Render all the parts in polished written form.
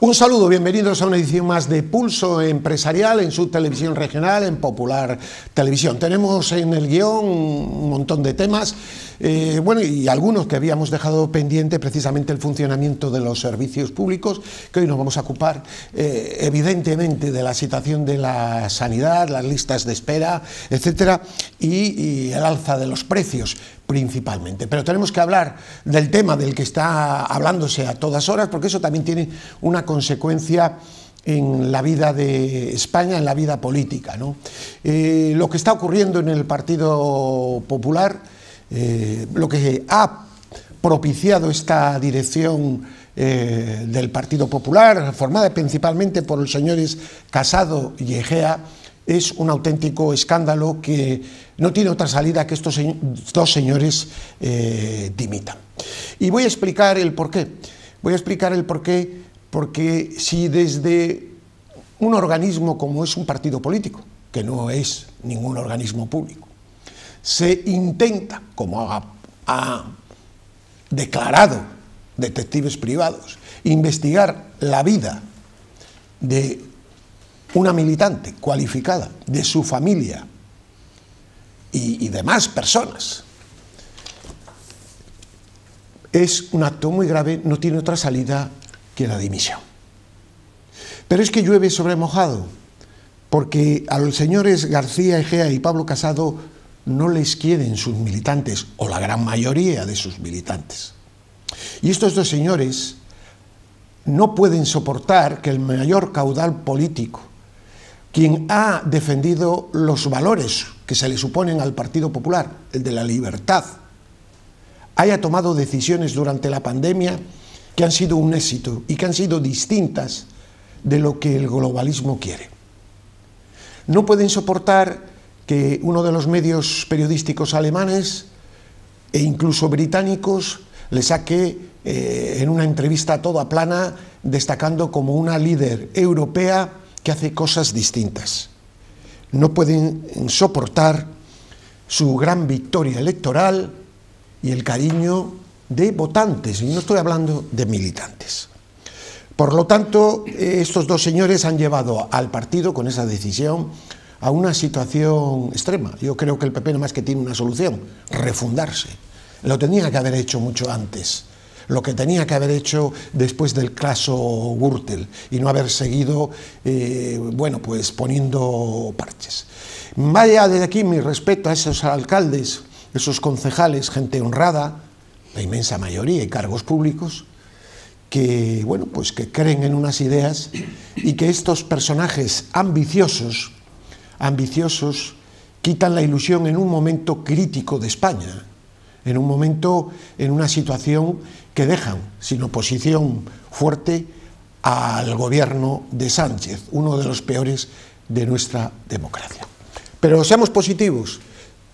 Un saludo, bienvenidos a una edición más de Pulso Empresarial en su televisión regional, en Popular Televisión. Tenemos en el guión un montón de temas, y algunos que habíamos dejado pendiente, precisamente el funcionamiento de los servicios públicos, que hoy nos vamos a ocupar evidentemente de la situación de la sanidad, las listas de espera, etcétera, y el alza de los precios principalmente. Pero tenemos que hablar del tema del que está hablándose a todas horas, porque eso también tiene una consecuencia en la vida de España, en la vida política, ¿no? Lo que está ocurriendo en el Partido Popular, lo que ha propiciado esta dirección del Partido Popular, formada principalmente por los señores Casado y Egea, es un auténtico escándalo que no tiene otra salida que estos dos señores dimitan. Y voy a explicar el porqué. Voy a explicar el porqué, porque si desde un organismo como es un partido político, que no es ningún organismo público, se intenta, como ha declarado detectives privados, investigar la vida de una militante cualificada, de su familia y demás personas, es un acto muy grave, no tiene otra salida que la dimisión. Pero es que llueve sobre mojado, porque a los señores García Egea y Pablo Casado no les quieren sus militantes, o la gran mayoría de sus militantes. Y estos dos señores no pueden soportar que el mayor caudal político, quien ha defendido los valores que se le suponen al Partido Popular, el de la libertad, haya tomado decisiones durante la pandemia que han sido un éxito y que han sido distintas de lo que el globalismo quiere. No pueden soportar que uno de los medios periodísticos alemanes e incluso británicos le saque en una entrevista toda plana, destacando como una líder europea que hace cosas distintas. No pueden soportar su gran victoria electoral y el cariño de votantes, y no estoy hablando de militantes. Por lo tanto, estos dos señores han llevado al partido, con esa decisión, a una situación extrema. Yo creo que el PP no más que tiene una solución: refundarse. Lo tenía que haber hecho mucho antes, lo que tenía que haber hecho después del caso Gürtel, y no haber seguido, pues poniendo parches. Vaya desde aquí mi respeto a esos alcaldes, esos concejales, gente honrada, la inmensa mayoría, y cargos públicos, que, que creen en unas ideas, y que estos personajes ambiciosos quitan la ilusión en un momento crítico de España, en un momento, en una situación que dejan sin oposición fuerte al gobierno de Sánchez, uno de los peores de nuestra democracia. Pero seamos positivos,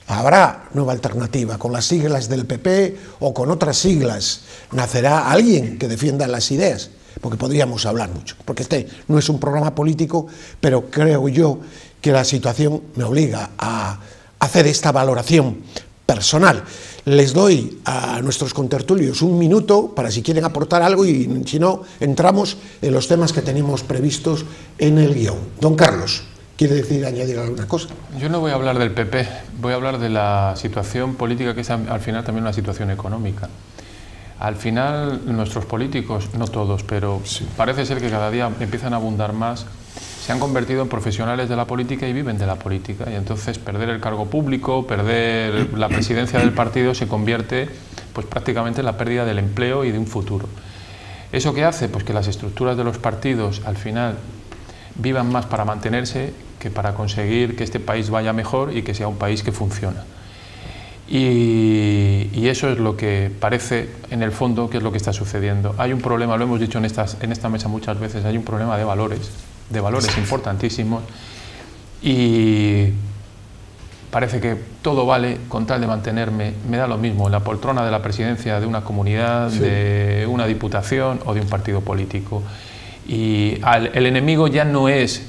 habrá nueva alternativa, con las siglas del PP o con otras siglas, nacerá alguien que defienda las ideas, porque podríamos hablar mucho, porque este no es un programa político, pero creo yo que la situación me obliga a hacer esta valoración personal. Les doy a nuestros contertulios un minuto para si quieren aportar algo, y si no, entramos en los temas que tenemos previstos en el guión. Don Carlos, ¿quiere añadir alguna cosa? Yo no voy a hablar del PP, voy a hablar de la situación política, que es al final también una situación económica. Al final nuestros políticos, no todos, pero sí, parece ser que cada día empiezan a abundar más, se han convertido en profesionales de la política y viven de la política, y entonces perder el cargo público, perder la presidencia del partido se convierte pues prácticamente en la pérdida del empleo y de un futuro. ¿Eso qué hace? Pues que las estructuras de los partidos al final vivan más para mantenerse que para conseguir que este país vaya mejor y que sea un país que funciona. Y eso es lo que parece en el fondo que es lo que está sucediendo. Hay un problema, lo hemos dicho en esta mesa muchas veces, hay un problema de valores importantísimos, y parece que todo vale con tal de mantenerme, me da lo mismo, en la poltrona de la presidencia de una comunidad, sí, de una diputación o de un partido político. Y el enemigo ya no es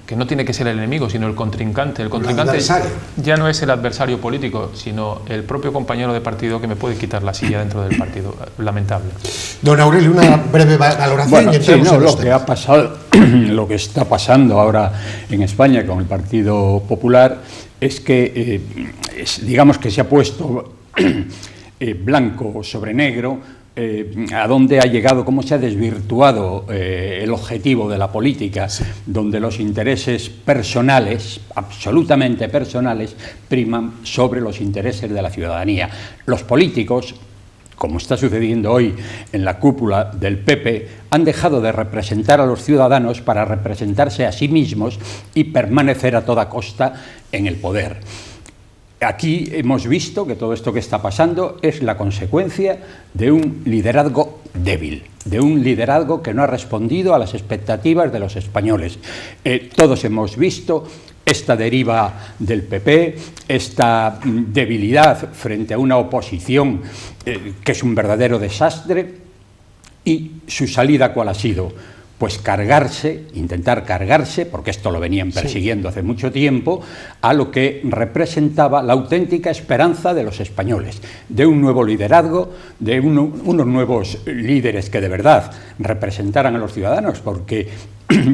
que no tiene que ser el enemigo, sino el contrincante. El contrincante ya no es el adversario político, sino el propio compañero de partido que me puede quitar la silla dentro del partido. Lamentable. Don Aurelio, una breve valoración. Bueno, sí, no, lo que ha pasado, lo que está pasando ahora en España con el Partido Popular es que, digamos que se ha puesto blanco sobre negro. A dónde ha llegado, cómo se ha desvirtuado el objetivo de la política, sí, donde los intereses personales, absolutamente personales, priman sobre los intereses de la ciudadanía. Los políticos, como está sucediendo hoy en la cúpula del PP, han dejado de representar a los ciudadanos para representarse a sí mismos y permanecer a toda costa en el poder. Aquí hemos visto que todo esto que está pasando es la consecuencia de un liderazgo débil, de un liderazgo que no ha respondido a las expectativas de los españoles. Todos hemos visto esta deriva del PP, esta debilidad frente a una oposición que es un verdadero desastre, y su salida ¿cuál ha sido? Pues cargarse, intentar cargarse, porque esto lo venían persiguiendo hace mucho tiempo, a lo que representaba la auténtica esperanza de los españoles, de un nuevo liderazgo, de unos nuevos líderes que de verdad representaran a los ciudadanos, porque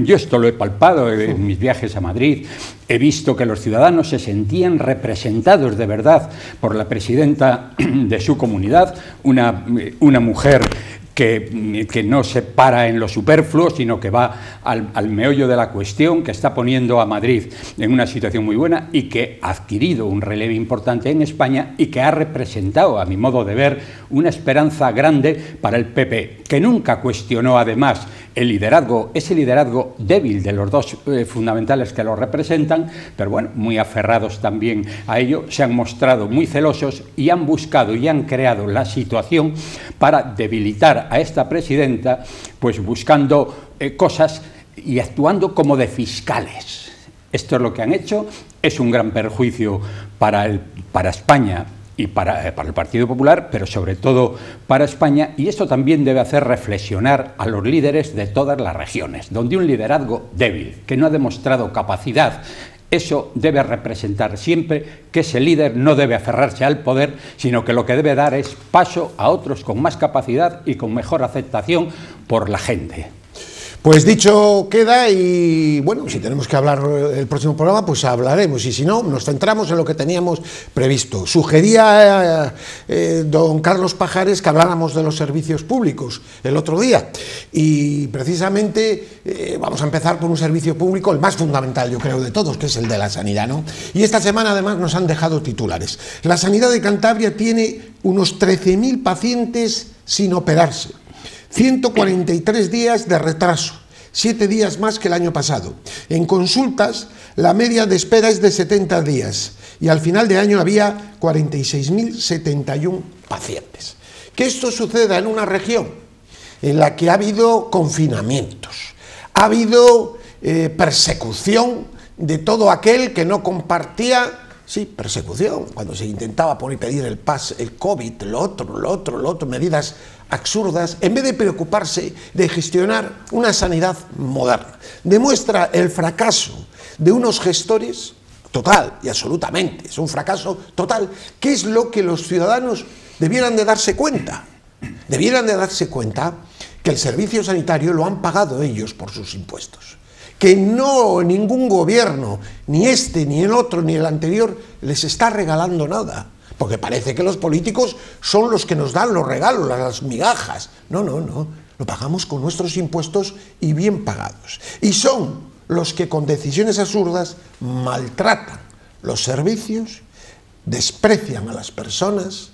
yo esto lo he palpado en mis viajes a Madrid, he visto que los ciudadanos se sentían representados de verdad por la presidenta de su comunidad, una mujer que no se para en lo superfluo, sino que va al meollo de la cuestión, que está poniendo a Madrid en una situación muy buena y que ha adquirido un relevo importante en España y que ha representado, a mi modo de ver, una esperanza grande para el PP, que nunca cuestionó además el liderazgo, ese liderazgo débil de los dos fundamentales que lo representan, pero bueno, muy aferrados también a ello, se han mostrado muy celosos y han buscado y han creado la situación para debilitar a esta presidenta, pues buscando cosas y actuando como de fiscales. Esto es lo que han hecho, es un gran perjuicio para España y para el Partido Popular, pero sobre todo para España, y esto también debe hacer reflexionar a los líderes de todas las regiones, donde un liderazgo débil, que no ha demostrado capacidad, eso debe representar siempre que ese líder no debe aferrarse al poder, sino que lo que debe dar es paso a otros con más capacidad y con mejor aceptación por la gente. Pues dicho queda, y bueno, si tenemos que hablar el próximo programa, pues hablaremos, y si no, nos centramos en lo que teníamos previsto. Sugería don Carlos Pajares que habláramos de los servicios públicos el otro día, y precisamente vamos a empezar por un servicio público, el más fundamental, yo creo, de todos, que es el de la sanidad, ¿no? Y esta semana además nos han dejado titulares. La sanidad de Cantabria tiene unos 13.000 pacientes sin operarse. 143 días de retraso, 7 días más que el año pasado. En consultas, la media de espera es de 70 días y al final de año había 46.071 pacientes. Que esto suceda en una región en la que ha habido confinamientos, ha habido persecución de todo aquel que no compartía. Sí, persecución, cuando se intentaba pedir el PAS, el COVID, lo otro, medidas absurdas, en vez de preocuparse de gestionar una sanidad moderna. Demuestra el fracaso de unos gestores total y absolutamente, es un fracaso total, que es lo que los ciudadanos debieran de darse cuenta. Debieran de darse cuenta que el servicio sanitario lo han pagado ellos por sus impuestos. Que no, ningún gobierno, ni este, ni el otro, ni el anterior, les está regalando nada. Porque parece que los políticos son los que nos dan los regalos, las migajas. No, lo pagamos con nuestros impuestos y bien pagados. Y son los que con decisiones absurdas maltratan los servicios, desprecian a las personas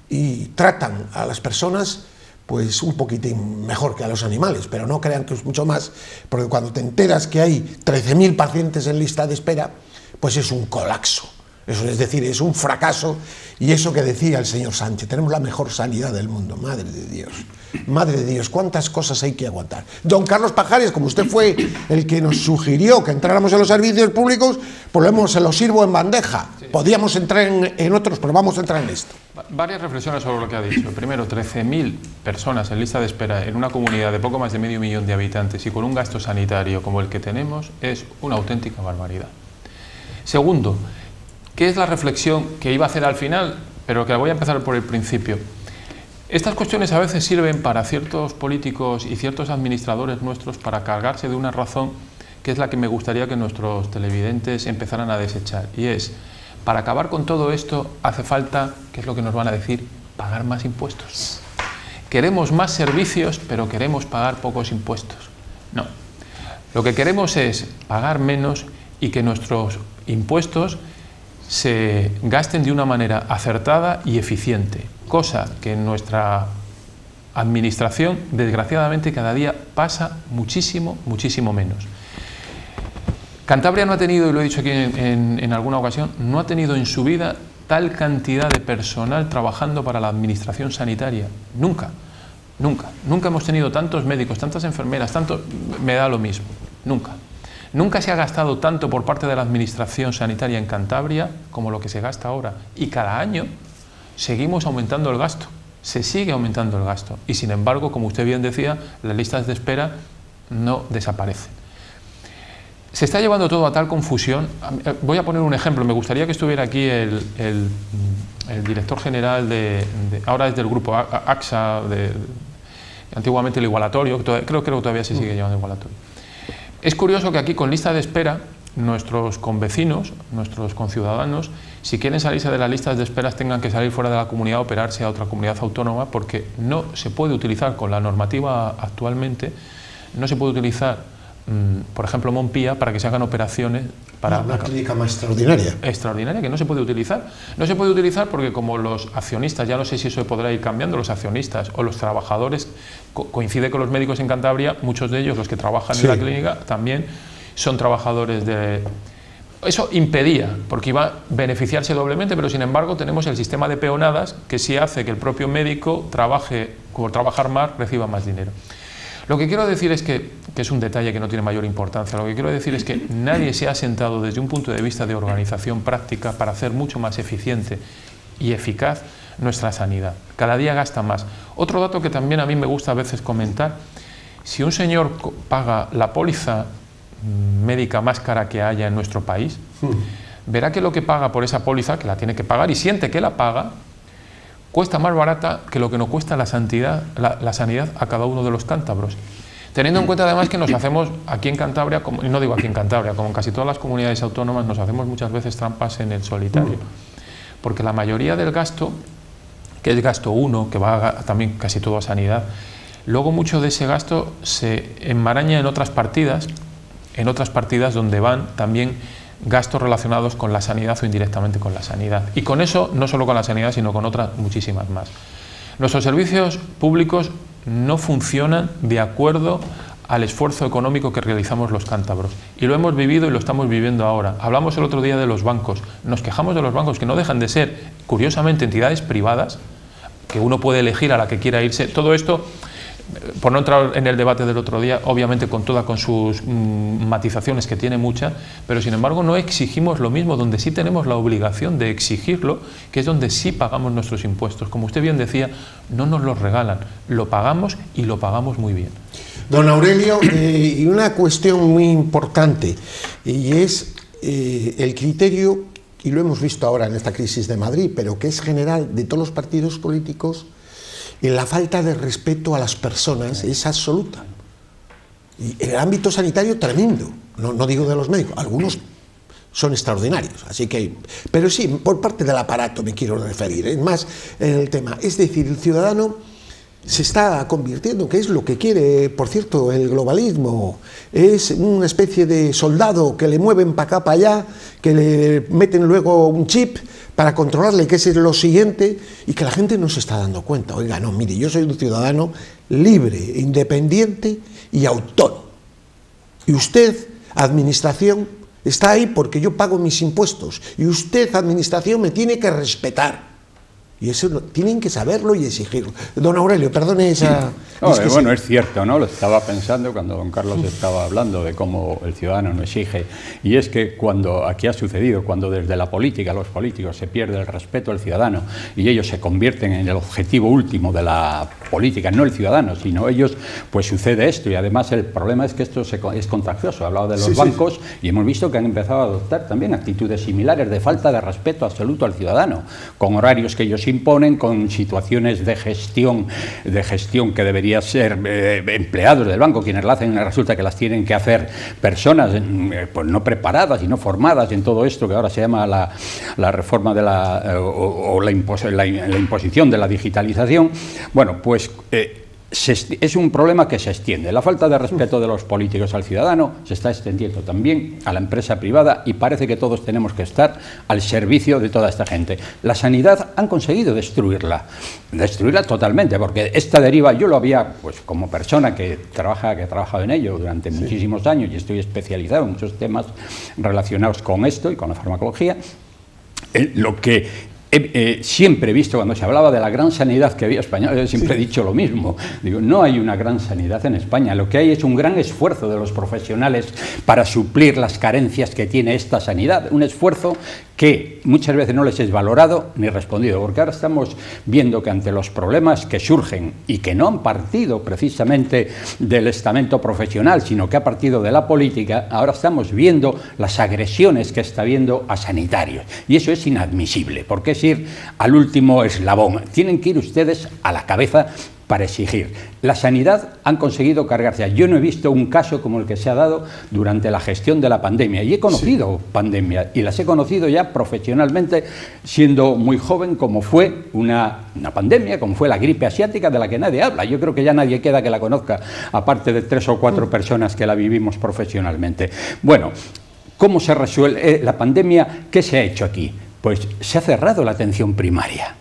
y tratan a las personas pues un poquitín mejor que a los animales, pero no crean que es mucho más, porque cuando te enteras que hay 13.000 pacientes en lista de espera, pues es un colapso. Eso es decir, es un fracaso, y eso que decía el señor Sánchez, tenemos la mejor sanidad del mundo, madre de Dios, cuántas cosas hay que aguantar. Don Carlos Pajares, como usted fue el que nos sugirió que entráramos en los servicios públicos, pues se lo sirvo en bandeja. Sí. Podíamos entrar en otros, pero vamos a entrar en esto. Varias reflexiones sobre lo que ha dicho. Primero, 13.000 personas en lista de espera en una comunidad de poco más de medio millón de habitantes y con un gasto sanitario como el que tenemos es una auténtica barbaridad. Segundo, ¿qué es la reflexión que iba a hacer al final? Pero que la voy a empezar por el principio. Estas cuestiones a veces sirven para ciertos políticos y ciertos administradores nuestros para cargarse de una razón que es la que me gustaría que nuestros televidentes empezaran a desechar, y es, para acabar con todo esto hace falta, ¿qué es lo que nos van a decir?, pagar más impuestos. Queremos más servicios, pero queremos pagar pocos impuestos. No, lo que queremos es pagar menos y que nuestros impuestos se gasten de una manera acertada y eficiente, cosa que en nuestra administración, desgraciadamente, cada día pasa muchísimo, muchísimo menos. Cantabria no ha tenido, y lo he dicho aquí en alguna ocasión, no ha tenido en su vida tal cantidad de personal trabajando para la administración sanitaria. Nunca, nunca. Nunca hemos tenido tantos médicos, tantas enfermeras, tanto, me da lo mismo. Nunca. Nunca se ha gastado tanto por parte de la administración sanitaria en Cantabria como lo que se gasta ahora. Y cada año seguimos aumentando el gasto. Se sigue aumentando el gasto. Y sin embargo, como usted bien decía, las listas de espera no desaparecen. Se está llevando todo a tal confusión. Voy a poner un ejemplo. Me gustaría que estuviera aquí el director general ahora es del grupo AXA, antiguamente el Igualatorio, creo que todavía se sigue llamando Igualatorio. Es curioso que aquí con lista de espera, nuestros convecinos, nuestros conciudadanos, si quieren salirse de las listas de esperas tengan que salir fuera de la comunidad a operarse a otra comunidad autónoma, porque no se puede utilizar con la normativa actualmente, no se puede utilizar por ejemplo, Montpía, para que se hagan operaciones para una clínica más extraordinaria. Extraordinaria, que no se puede utilizar. No se puede utilizar porque como los accionistas, ya no sé si eso podrá ir cambiando, los accionistas o los trabajadores, coincide con los médicos en Cantabria, muchos de ellos, los que trabajan en la clínica, también son trabajadores de... Eso impedía, porque iba a beneficiarse doblemente, pero sin embargo tenemos el sistema de peonadas que sí hace que el propio médico trabaje, por trabajar más, reciba más dinero. Lo que quiero decir es que es un detalle que no tiene mayor importancia, lo que quiero decir es que nadie se ha sentado desde un punto de vista de organización práctica para hacer mucho más eficiente y eficaz nuestra sanidad. Cada día gasta más. Otro dato que también a mí me gusta a veces comentar, si un señor paga la póliza médica más cara que haya en nuestro país, verá que lo que paga por esa póliza, que la tiene que pagar y siente que la paga, cuesta más barata que lo que nos cuesta la sanidad a cada uno de los cántabros. Teniendo en cuenta además que nos hacemos aquí en Cantabria, y no digo aquí en Cantabria, como en casi todas las comunidades autónomas, nos hacemos muchas veces trampas en el solitario. Porque la mayoría del gasto, que es gasto 1, que va también casi todo a sanidad, luego mucho de ese gasto se enmaraña en otras partidas donde van también gastos relacionados con la sanidad o indirectamente con la sanidad. Y con eso, no solo con la sanidad, sino con otras muchísimas más. Nuestros servicios públicos no funcionan de acuerdo al esfuerzo económico que realizamos los cántabros. Y lo hemos vivido y lo estamos viviendo ahora. Hablamos el otro día de los bancos. Nos quejamos de los bancos, que no dejan de ser, curiosamente, entidades privadas, que uno puede elegir a la que quiera irse. Todo esto, por no entrar en el debate del otro día, obviamente con sus matizaciones, que tiene muchas, pero sin embargo no exigimos lo mismo, donde sí tenemos la obligación de exigirlo, que es donde sí pagamos nuestros impuestos. Como usted bien decía, no nos los regalan, lo pagamos y lo pagamos muy bien. Don Aurelio, y una cuestión muy importante, y es el criterio, y lo hemos visto ahora en esta crisis de Madrid, pero que es general de todos los partidos políticos, en la falta de respeto a las personas es absoluta. Y en el ámbito sanitario tremendo, no digo de los médicos, algunos son extraordinarios, así que, pero sí, por parte del aparato me quiero referir, es más en el tema, es decir, el ciudadano se está convirtiendo, que es lo que quiere, por cierto, el globalismo, es una especie de soldado que le mueven para acá, para allá, que le meten luego un chip para controlarle, que es lo siguiente, y que la gente no se está dando cuenta. Oiga, no, mire, yo soy un ciudadano libre, independiente y autónomo. Y usted, administración, está ahí porque yo pago mis impuestos. Y usted, administración, me tiene que respetar. Y eso tienen que saberlo y exigirlo. Don Aurelio, perdone esa... No, bueno, es cierto, ¿no? Lo estaba pensando cuando don Carlos estaba hablando de cómo el ciudadano no exige. Y es que cuando aquí ha sucedido, cuando desde la política, los políticos, se pierde el respeto al ciudadano y ellos se convierten en el objetivo último de la política, no el ciudadano, sino ellos, pues sucede esto. Y además el problema es que esto es contagioso. He hablado de los bancos y hemos visto que han empezado a adoptar también actitudes similares de falta de respeto absoluto al ciudadano, con horarios que ellos imponen, con situaciones de gestión que debería ser empleados del banco quienes la hacen, resulta que las tienen que hacer personas pues no preparadas y no formadas en todo esto que ahora se llama la reforma de la imposición de la digitalización. Bueno, pues es un problema que se extiende. La falta de respeto de los políticos al ciudadano se está extendiendo también a la empresa privada y parece que todos tenemos que estar al servicio de toda esta gente. La sanidad han conseguido destruirla totalmente, porque esta deriva, yo lo había, pues como persona que ha trabajado en ello durante muchísimos años y estoy especializado en muchos temas relacionados con esto y con la farmacología, lo que siempre he visto cuando se hablaba de la gran sanidad que había española, yo siempre he dicho lo mismo, digo, no hay una gran sanidad en España, lo que hay es un gran esfuerzo de los profesionales para suplir las carencias que tiene esta sanidad, un esfuerzo que muchas veces no les es valorado ni respondido, porque ahora estamos viendo que ante los problemas que surgen y que no han partido precisamente del estamento profesional, sino que ha partido de la política, ahora estamos viendo las agresiones que está habiendo a sanitarios, y eso es inadmisible, porque es ir al último eslabón. Tienen que ir ustedes a la cabeza para exigir. La sanidad han conseguido cargarse. Yo no he visto un caso como el que se ha dado durante la gestión de la pandemia, y he conocido pandemias, y las he conocido ya profesionalmente siendo muy joven, como fue una pandemia, como fue la gripe asiática, de la que nadie habla. Yo creo que ya nadie queda que la conozca, aparte de 3 o 4 personas que la vivimos profesionalmente. Bueno, ¿cómo se resuelve la pandemia? ¿Qué se ha hecho aquí? Pues se ha cerrado la atención primaria.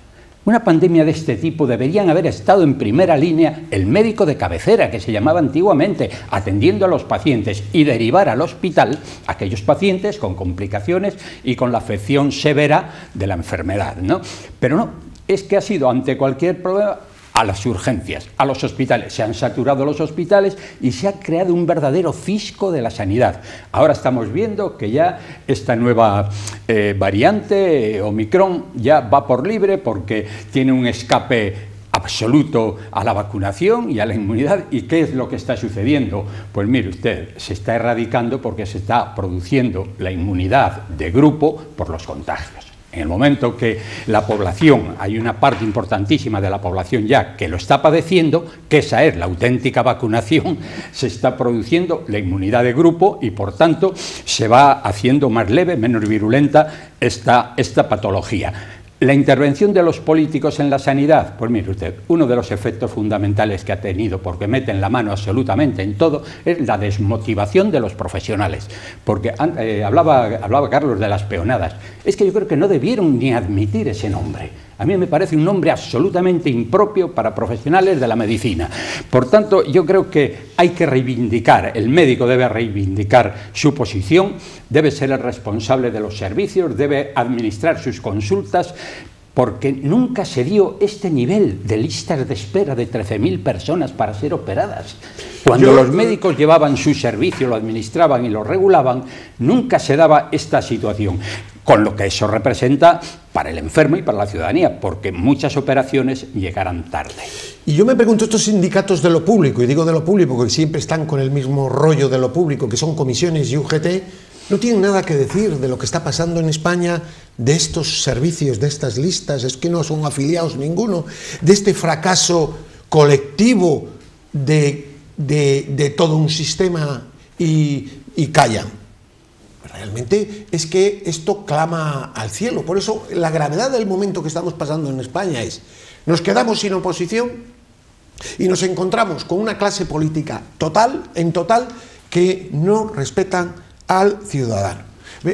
Una pandemia de este tipo deberían haber estado en primera línea el médico de cabecera, que se llamaba antiguamente, atendiendo a los pacientes y derivar al hospital a aquellos pacientes con complicaciones y con la afección severa de la enfermedad, ¿no? Pero no, es que ha sido ante cualquier problema a las urgencias, a los hospitales. Se han saturado los hospitales y se ha creado un verdadero fisco de la sanidad. Ahora estamos viendo que ya esta nueva variante Omicron ya va por libre porque tiene un escape absoluto a la vacunación y a la inmunidad. ¿Y qué es lo que está sucediendo? Pues mire usted, se está erradicando porque se está produciendo la inmunidad de grupo por los contagios. En el momento que la población, hay una parte importantísima de la población ya que lo está padeciendo, que esa es la auténtica vacunación, se está produciendo la inmunidad de grupo y por tanto se va haciendo más leve, menos virulenta esta patología. La intervención de los políticos en la sanidad, pues mire usted, uno de los efectos fundamentales que ha tenido, porque meten la mano absolutamente en todo, es la desmotivación de los profesionales. Porque hablaba Carlos de las peonadas. Es que yo creo que no debieron ni admitir ese nombre. A mí me parece un nombre absolutamente impropio para profesionales de la medicina. Por tanto, yo creo que hay que reivindicar, el médico debe reivindicar su posición, debe ser el responsable de los servicios, debe administrar sus consultas, porque nunca se dio este nivel de listas de espera de 13.000 personas para ser operadas. Cuando los médicos llevaban su servicio, lo administraban y lo regulaban, nunca se daba esta situación. Con lo que eso representa para el enfermo y para la ciudadanía, porque muchas operaciones llegarán tarde. Y yo me pregunto, estos sindicatos de lo público, y digo de lo público porque siempre están con el mismo rollo de lo público, que son comisiones y UGT, no tienen nada que decir de lo que está pasando en España, de estos servicios, de estas listas, es que no son afiliados ninguno, de este fracaso colectivo de todo un sistema y callan. Realmente es que esto clama al cielo. Por eso la gravedad del momento que estamos pasando en España es: nos quedamos sin oposición y nos encontramos con una clase política en total que no respetan al ciudadano.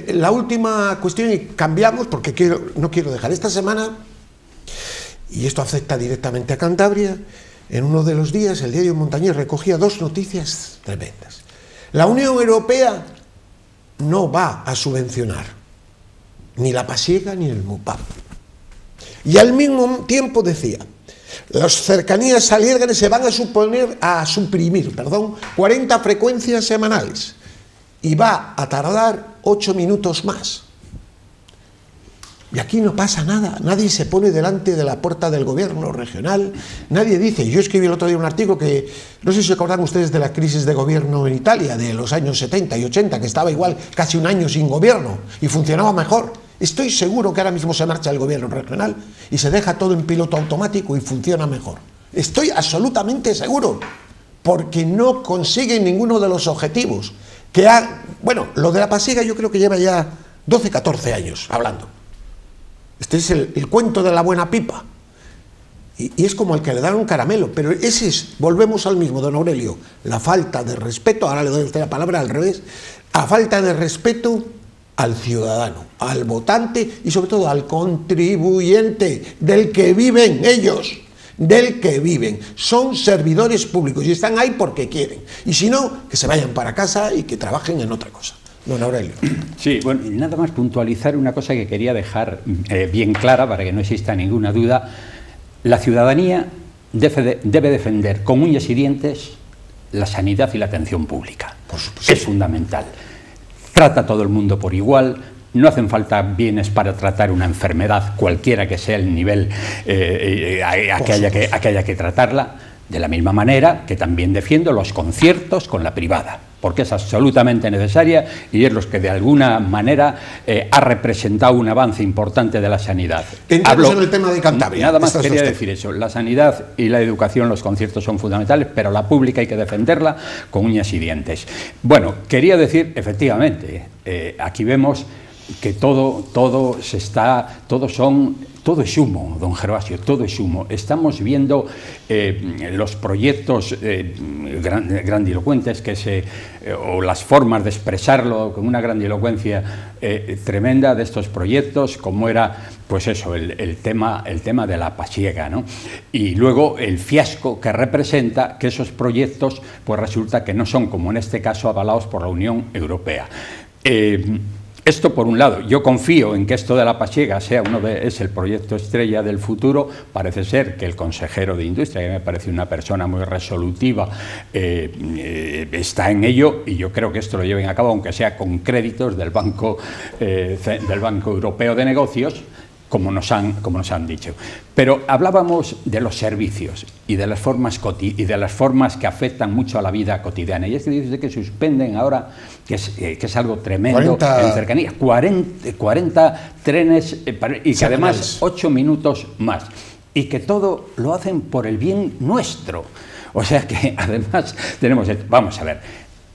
La última cuestión, y cambiamos porque no quiero dejar esta semana, y esto afecta directamente a Cantabria. En uno de los días el diario Montañés recogía 2 noticias tremendas. La Unión Europea no va a subvencionar ni la pasiega ni el MUPAP. Y al mismo tiempo decía, las cercanías Salierganes se van a suprimir 40 frecuencias semanales y va a tardar 8 minutos más. Y aquí no pasa nada, nadie se pone delante de la puerta del gobierno regional, nadie dice. Yo escribí el otro día un artículo que, no sé si se acordan ustedes de la crisis de gobierno en Italia de los años 70 y 80, que estaba igual casi un año sin gobierno y funcionaba mejor. Estoy seguro que ahora mismo se marcha el gobierno regional y se deja todo en piloto automático y funciona mejor. Estoy absolutamente seguro, porque no consiguen ninguno de los objetivos. Bueno, lo de la pasiega yo creo que lleva ya 12, 14 años hablando. Este es el cuento de la buena pipa. Y es como el que le dan un caramelo, pero ese es, volvemos al mismo, don Aurelio, la falta de respeto, ahora le doy a usted la palabra al revés, la falta de respeto al ciudadano, al votante y sobre todo al contribuyente, del que viven ellos, del que viven. Son servidores públicos y están ahí porque quieren. Y si no, que se vayan para casa y que trabajen en otra cosa. Don Aurelio. Sí, bueno, nada más puntualizar una cosa que quería dejar bien clara para que no exista ninguna duda. La ciudadanía debe defender con uñas y dientes la sanidad y la atención pública. Por supuesto. Es fundamental. Trata a todo el mundo por igual, no hacen falta bienes para tratar una enfermedad, cualquiera que sea el nivel a que haya que tratarla, de la misma manera que también defiendo los conciertos con la privada, porque es absolutamente necesaria y es lo que de alguna manera ha representado un avance importante de la sanidad. Entramos en el tema de Cantabria. Nada más quería decir eso, la sanidad y la educación, los conciertos son fundamentales, pero la pública hay que defenderla con uñas y dientes. Bueno, quería decir, efectivamente, aquí vemos que todo es humo, don Gervasio, todo es humo. Estamos viendo los proyectos grandilocuentes o las formas de expresarlo con una grandilocuencia tremenda de estos proyectos, como era, pues eso, el tema de la pasiega, ¿no? Y luego el fiasco que representa que esos proyectos, pues resulta que no son, como en este caso, avalados por la Unión Europea. Esto por un lado. Yo confío en que esto de la pasiega es el proyecto estrella del futuro. Parece ser que el consejero de Industria, que me parece una persona muy resolutiva, está en ello, y yo creo que esto lo lleven a cabo, aunque sea con créditos del Banco Europeo de Negocios, como nos han dicho. Pero hablábamos de los servicios y de las formas que afectan mucho a la vida cotidiana. Y es que dice que suspenden ahora, que es algo tremendo, en cercanías, 40 trenes y que además 8 minutos más. Y que todo lo hacen por el bien nuestro. O sea que además tenemos... Vamos a ver,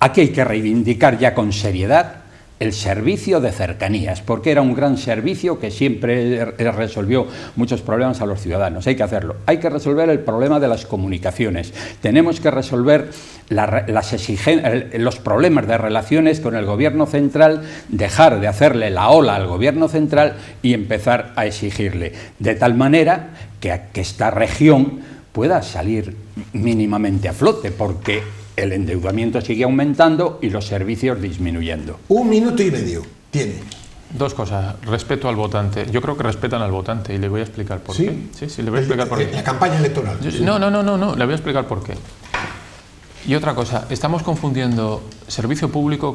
aquí hay que reivindicar ya con seriedad el servicio de cercanías, porque era un gran servicio que siempre resolvió muchos problemas a los ciudadanos. Hay que hacerlo. Hay que resolver el problema de las comunicaciones. Tenemos que resolver los problemas de relaciones con el gobierno central, dejar de hacerle la ola al gobierno central y empezar a exigirle, de tal manera que esta región pueda salir mínimamente a flote, porque el endeudamiento sigue aumentando y los servicios disminuyendo. 1 minuto y medio tiene. Dos cosas. Respeto al votante. Yo creo que respetan al votante y le voy a explicar por qué. Sí, le voy a explicar por qué. La campaña electoral. No, le voy a explicar por qué. Y otra cosa, estamos confundiendo servicio público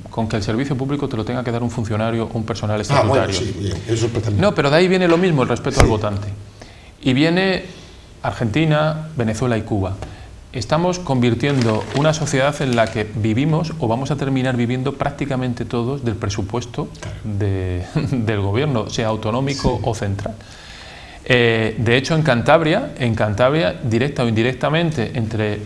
con que el servicio público te lo tenga que dar un funcionario o un personal estatutario. Bueno, sí, bien, eso es no, pero de ahí viene lo mismo, el respeto al votante. Y viene Argentina, Venezuela y Cuba. Estamos convirtiendo una sociedad en la que vivimos o vamos a terminar viviendo prácticamente todos del presupuesto del gobierno, sea autonómico o central. De hecho, en Cantabria, directa o indirectamente, entre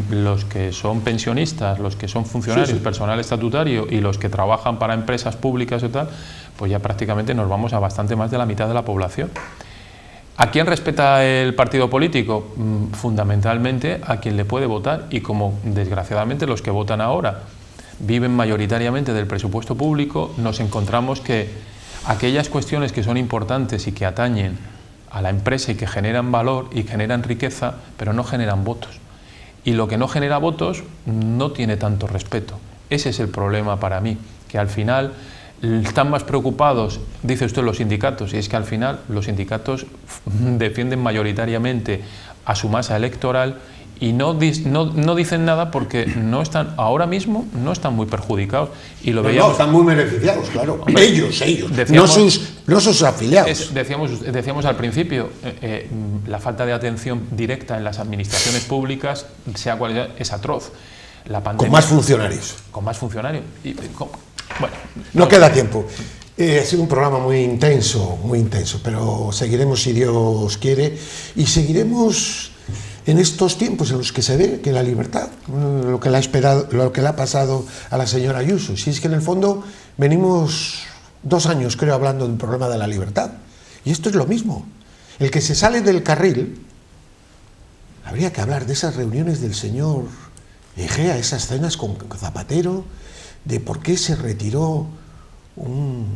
los que son pensionistas, los que son funcionarios, personal estatutario y los que trabajan para empresas públicas y tal, pues ya prácticamente nos vamos a bastante más de la mitad de la población. ¿A quién respeta el partido político? Fundamentalmente a quien le puede votar, y como desgraciadamente los que votan ahora viven mayoritariamente del presupuesto público, nos encontramos que aquellas cuestiones que son importantes y que atañen a la empresa y que generan valor y generan riqueza, pero no generan votos. Y lo que no genera votos no tiene tanto respeto. Ese es el problema para mí, que al final Están más preocupados, dice usted, los sindicatos, y es que al final los sindicatos defienden mayoritariamente a su masa electoral y no dicen nada porque no están, ahora mismo no están muy perjudicados. Y lo veíamos, no, están muy beneficiados, claro. Hombre, ellos, decíamos, no sus afiliados. Decíamos al principio, la falta de atención directa en las administraciones públicas, sea cual sea, es atroz. La pandemia, con más funcionarios. Con más funcionarios. Bueno, no queda tiempo. Ha sido un programa muy intenso, pero seguiremos si Dios quiere y seguiremos en estos tiempos en los que se ve que la libertad, lo que le ha pasado a la señora Ayuso. Si es que en el fondo venimos 2 años, creo, hablando del problema de la libertad. Y esto es lo mismo. El que se sale del carril, habría que hablar de esas reuniones del señor Egea, esas cenas con Zapatero, de por qué se retiró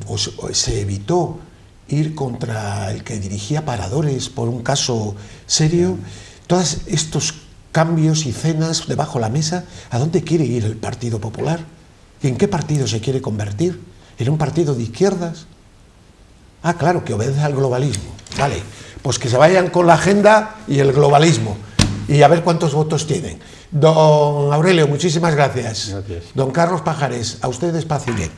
o se evitó ir contra el que dirigía Paradores por un caso serio. Todos estos cambios y cenas debajo de la mesa, ¿a dónde quiere ir el Partido Popular? ¿Y en qué partido se quiere convertir? ¿En un partido de izquierdas? Ah, claro, que obedece al globalismo. Vale, pues que se vayan con la agenda y el globalismo y a ver cuántos votos tienen. Don Aurelio, muchísimas gracias. Gracias. Don Carlos Pajares, a ustedes paz y bien.